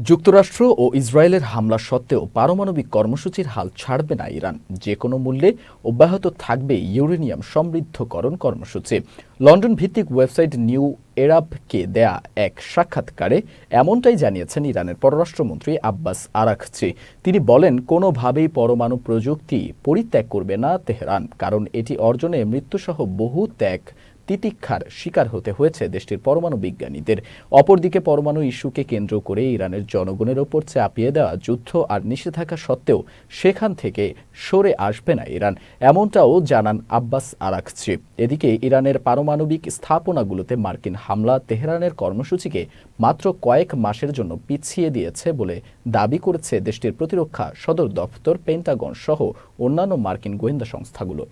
যুক্তরাষ্ট্র ও ইসরায়েলের হামলা সত্ত্বেও পারমাণবিক কর্মসূচির হাল ছাড়বে না ইরান। যে কোনো মূল্যে অব্যাহত থাকবে ইউরেনিয়াম সমৃদ্ধকরণ কর্মসূচি। লন্ডন ভিত্তিক ওয়েবসাইট নিউ এরাবকে দেয়া এক সাক্ষাৎকারে এমনটাই জানিয়েছেন ইরানের পররাষ্ট্রমন্ত্রী আব্বাস আরাঘচি। তিনি বলেন, কোনোভাবেই পরমাণু প্রযুক্তি পরিত্যাগ করবে না তেহরান, কারণ এটি অর্জনে মৃত্যুসহ বহু তিতিক্ষার শিকার হতে হয়েছে দেশটির পরমাণু বিজ্ঞানীদের। অপরদিকে পরমাণু ইস্যুকে কেন্দ্র করে ইরানের জনগণের ওপর চাপিয়ে দেওয়া যুদ্ধ আর নিষেধাজ্ঞা সত্ত্বেও সেখান থেকে সরে আসবে না ইরান, এমনটাও জানান আব্বাস আরাঘচি। এদিকে ইরানের পারমাণবিক স্থাপনাগুলোতে মার্কিন হামলা তেহরানের কর্মসূচিকে মাত্র কয়েক মাসের জন্য পিছিয়ে দিয়েছে বলে দাবি করেছে দেশটির প্রতিরক্ষা সদর দপ্তর, পেন্টাগন সহ অন্যান্য মার্কিন গোয়েন্দা সংস্থাগুলো।